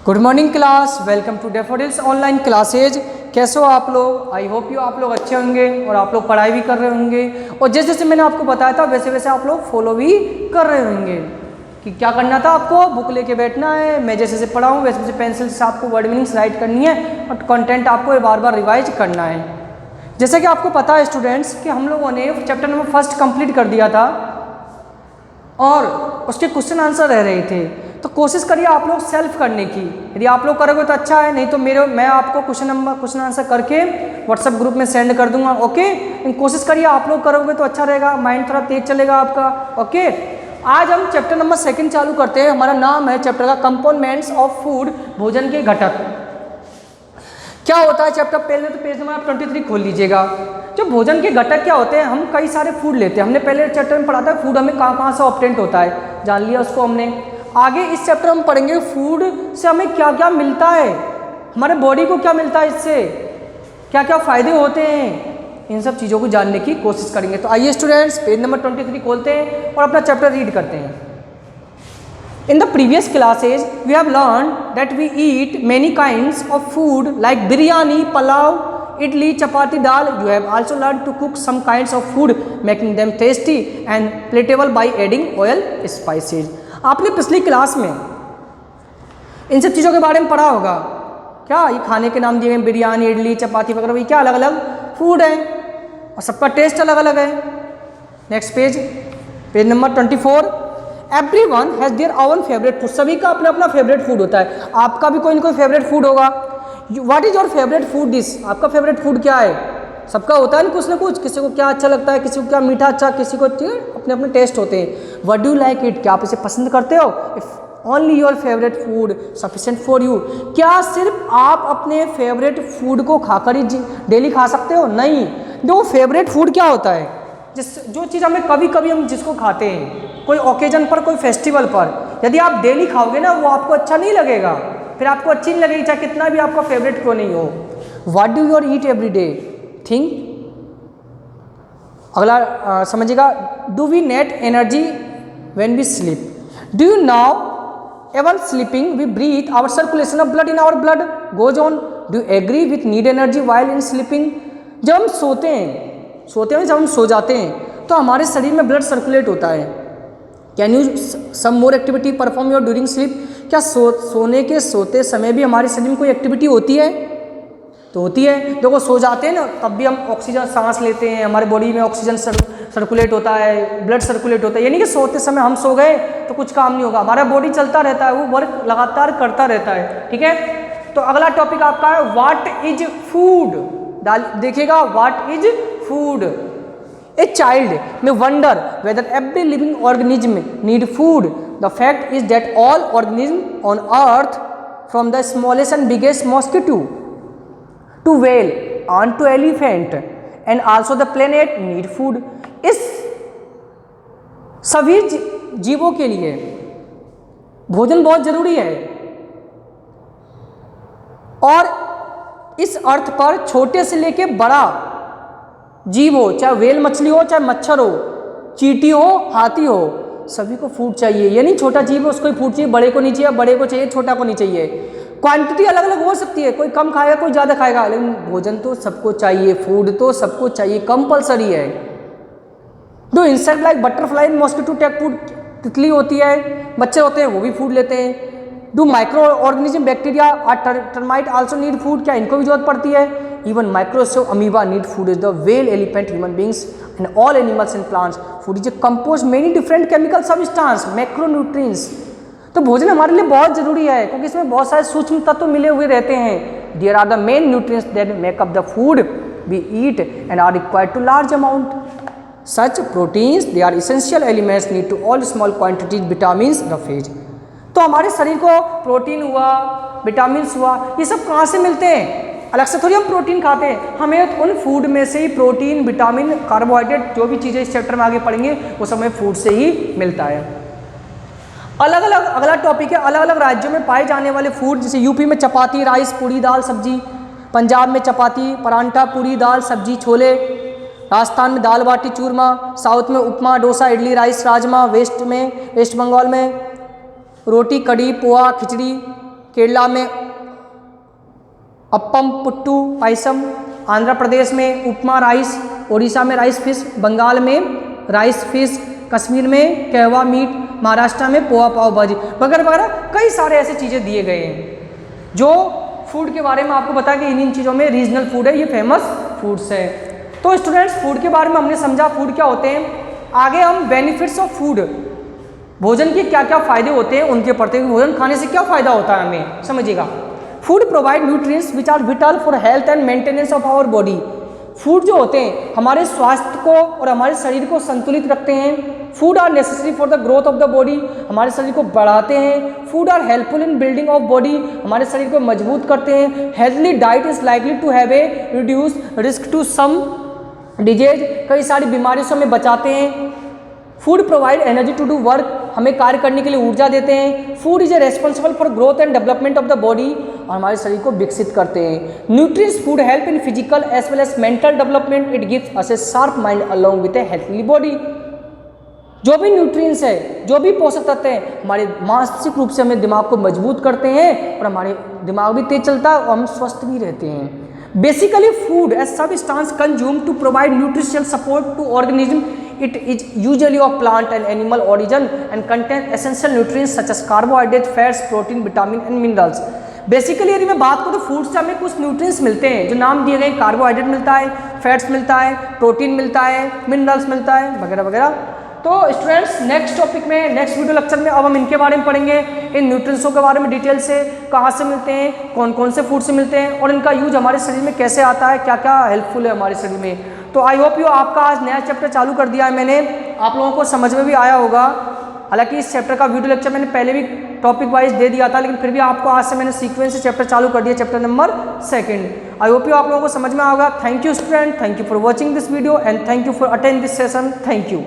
Good morning class, welcome to Daffodils online classes. कैसे हो आप लोग? आई होप यू आप लोग अच्छे होंगे और आप लोग पढ़ाई भी कर रहे होंगे और जैसे जैसे मैंने आपको बताया था वैसे वैसे आप लोग फॉलो भी कर रहे होंगे कि क्या करना था आपको। बुक लेके बैठना है, मैं जैसे जैसे पढ़ाऊँ वैसे वैसे पेंसिल से आपको वर्ड मीनिंग्स राइट करनी है और कंटेंट आपको बार बार रिवाइज करना है। जैसे कि आपको पता है स्टूडेंट्स कि हम लोगों ने चैप्टर नंबर 1 कंप्लीट कर दिया था और उसके क्वेश्चन आंसर रह रहे थे, तो कोशिश करिए आप लोग सेल्फ करने की। यदि आप लोग करोगे तो अच्छा है, नहीं तो मैं आपको क्वेश्चन आंसर करके व्हाट्सएप ग्रुप में सेंड कर दूंगा। ओके, कोशिश करिए आप लोग करोगे तो अच्छा रहेगा, माइंड थोड़ा तेज चलेगा आपका। ओके, आज हम चैप्टर नंबर 2 चालू करते हैं। हमारा नाम है चैप्टर का कंपोनेंट्स ऑफ फूड, भोजन के घटक। क्या होता है चैप्टर? पहले तो पेज नंबर आप 23 खोल लीजिएगा। जो भोजन के घटक क्या होते हैं, हम कई सारे फूड लेते हैं। हमने पहले चैप्टर में पढ़ा था फूड हमें कहाँ कहाँ से ऑब्टेंट होता है, जान लिया उसको हमने। आगे इस चैप्टर में हम पढ़ेंगे फूड से हमें क्या क्या मिलता है, हमारे बॉडी को क्या मिलता है, इससे क्या क्या फायदे होते हैं, इन सब चीज़ों को जानने की कोशिश करेंगे। तो आइए स्टूडेंट्स पेज नंबर 23 खोलते हैं और अपना चैप्टर रीड करते हैं। In the previous classes, we have learned that we eat many kinds of food like biryani, pulao, idli, chapati, dal. You have also learned to cook some kinds of food, making them tasty and palatable by adding oil, spices. आपने पिछली class में इन सब चीज़ों के बारे में पढ़ा होगा। क्या ये खाने के नाम दिए गए, बिरयानी, इडली, चपाती वगैरह, ये क्या अलग अलग फूड है और सबका टेस्ट अलग अलग है। Next page number 24। Everyone has their own favorite food. सभी का अपना अपना फेवरेट फूड होता है। आपका भी कोई ना कोई फेवरेट फूड होगा। What is your favorite food dish? आपका फेवरेट फूड क्या है? सबका होता है ना कुछ, किसी को क्या अच्छा लगता है, किसी को क्या मीठा अच्छा, किसी को अपने अपने टेस्ट होते हैं। What do you like it? क्या आप इसे पसंद करते हो? If only your favorite food sufficient for you. क्या सिर्फ आप अपने फेवरेट फूड को खाकर ही डेली खा सकते हो? नहीं। देखो फेवरेट फूड क्या होता है, जो चीज़ हमें कभी कभी हम जिसको खाते हैं, कोई ओकेजन पर, कोई फेस्टिवल पर, यदि आप डेली खाओगे ना वो आपको अच्छा नहीं लगेगा, फिर आपको अच्छी नहीं लगेगी चाहे कितना भी आपका फेवरेट क्यों नहीं हो। What do you eat every day? Think. अगला समझिएगा, do we need energy when we sleep? Do you know even sleeping we breathe our circulation of blood in our blood goes on? Do you agree with need energy while in sleeping? जब हम सोते हैं जब हम सो जाते हैं तो हमारे शरीर में ब्लड सर्कुलेट होता है। Can you some more activity perform your during sleep? क्या सोते समय भी हमारे शरीर में कोई एक्टिविटी होती है? तो होती है। देखो सो जाते हैं ना तब भी हम ऑक्सीजन सांस लेते हैं, हमारे बॉडी में ऑक्सीजन सर्कुलेट होता है, ब्लड सर्कुलेट होता है। यानी कि सोते समय हम सो गए तो कुछ काम नहीं होगा, हमारा बॉडी चलता रहता है, वो वर्क लगातार करता रहता है। ठीक है, तो अगला टॉपिक आपका है व्हाट इज फूड। देखिएगा, what is food. A child may wonder whether every living organism need food. The fact is that all organisms on earth, from the smallest and biggest mosquito to whale and to elephant and also the planet need food. इस सभी जीवों के लिए भोजन बहुत जरूरी है और इस अर्थ पर छोटे से लेके बड़ा जीव हो, चाहे वेल मछली हो, चाहे मच्छर हो, चींटी हो, हाथी हो, सभी को फूड चाहिए। ये नहीं छोटा जीव है उसको ही फूड चाहिए, बड़े को नहीं चाहिए, बड़े को चाहिए, छोटा को नहीं चाहिए। क्वांटिटी अलग अलग हो सकती है, कोई कम खाएगा कोई ज़्यादा खाएगा, लेकिन भोजन तो सबको चाहिए, फूड तो सबको चाहिए, कंपलसरी है। जो insect like butterfly, mosquito take food, तितली होती है, मच्छर होते हैं वो भी फूड लेते हैं। डू माइक्रो ऑर्गेनिज्म बैक्टीरिया और टर्माइट आल्सो नीड फूड? क्या इनको भी जरूरत पड़ती है? Even microscopic amoeba need food as the whale, elephant, human beings and all animals and plants. Food is composed many different chemical substance, macronutrients. तो भोजन हमारे लिए बहुत जरूरी है क्योंकि इसमें बहुत सारे सूक्ष्म तत्व मिले हुए रहते हैं। There are the main nutrients that make up the food we eat and are required to large amount. Such proteins, they are essential elements need to all small quantities vitamins roughage. तो हमारे शरीर को protein हुआ, vitamin हुआ, ये सब कहाँ से मिलते हैं? अलग से थोड़ी हम प्रोटीन खाते हैं, हमें उन फूड में से ही प्रोटीन, विटामिन, कार्बोहाइड्रेट, जो भी चीज़ें इस चैप्टर में आगे पढ़ेंगे वो सब हमें फूड से ही मिलता है। अलग अलग अगला टॉपिक है अलग अलग राज्यों में पाए जाने वाले फूड। जैसे यूपी में चपाती, राइस, पूरी, दाल, सब्जी। पंजाब में चपाती, परांठा, पूरी, दाल, सब्जी, छोले। राजस्थान में दाल बाटी चूरमा, साउथ में उपमा, डोसा, इडली, राइस, राजमा, वेस्ट बंगाल में रोटी, कढ़ी, पोहा, खिचड़ी, केरला में अप्पम, पुट्टू, पायसम, आंध्र प्रदेश में उपमा राइस, उड़ीसा में राइस फिश, बंगाल में राइस फिश, कश्मीर में कहवा मीट, महाराष्ट्र में पोहा पाव भाजी वगैरह वगैरह कई सारे ऐसे चीज़ें दिए गए हैं जो फूड के बारे में आपको बताया कि इन चीज़ों में रीजनल फूड है, ये फेमस फूड्स है। तो स्टूडेंट्स फूड के बारे में हमने समझा फूड क्या होते हैं। आगे हम बेनिफिट्स ऑफ फूड, भोजन के क्या क्या फायदे होते हैं उनके पढ़ते हैं। भोजन खाने से क्या फायदा होता है हमें समझिएगा। Food provide nutrients which are vital for health and maintenance of our body. Food जो होते हैं हमारे स्वास्थ्य को और हमारे शरीर को संतुलित रखते हैं। Food are necessary for the growth of the body, हमारे शरीर को बढ़ाते हैं। Food are helpful in building of body, हमारे शरीर को मजबूत करते हैं। Healthy diet is likely to have a reduce risk to some disease, कई सारी बीमारियों से हमें बचाते हैं। Food provide energy to do work, हमें कार्य करने के लिए ऊर्जा देते हैं। Food is a responsible for growth and development of the body, और हमारे शरीर को विकसित करते हैं। Nutrients food help in physical as well as mental development, it gives us a sharp mind along with a healthy body. जो भी nutrients है, जो भी पोषक तत्व हैं, हमारे मानसिक रूप से हमें दिमाग को मजबूत करते हैं और हमारे दिमाग भी तेज चलता है और हम स्वस्थ भी रहते हैं। Basically food as substance consume to provide nutritional support to organism, it is usually of plant and animal origin and contain essential nutrients such as carbohydrates, fats, protein, vitamin and minerals। Basically यदि मैं बात करूँ तो food से हमें कुछ nutrients मिलते हैं जो नाम दिए गए, कार्बोहाइड्रेट मिलता है, फैट्स मिलता है, प्रोटीन मिलता है, मिनरल्स मिलता है वगैरह वगैरह। तो स्टूडेंट्स नेक्स्ट टॉपिक में, नेक्स्ट वीडियो लेक्चर में अब हम इनके बारे में पढ़ेंगे, इन न्यूट्रिएंट्सों के बारे में डिटेल से, कहाँ से मिलते हैं, कौन कौन से फूड से मिलते हैं और इनका यूज हमारे शरीर में कैसे आता है, क्या क्या हेल्पफुल है हमारे शरीर में। तो आई होप यू आपका आज नया चैप्टर चालू कर दिया है मैंने, आप लोगों को समझ में भी आया होगा। हालांकि इस चैप्टर का वीडियो लेक्चर मैंने पहले भी टॉपिक वाइज दे दिया था, लेकिन फिर भी आपको आज से मैंने सीक्वेंस से चैप्टर चालू कर दिया, chapter number 2। I hope you आप लोगों को समझ में आएगा। Thank you student, thank you for watching this video and thank you for attend this session. Thank you.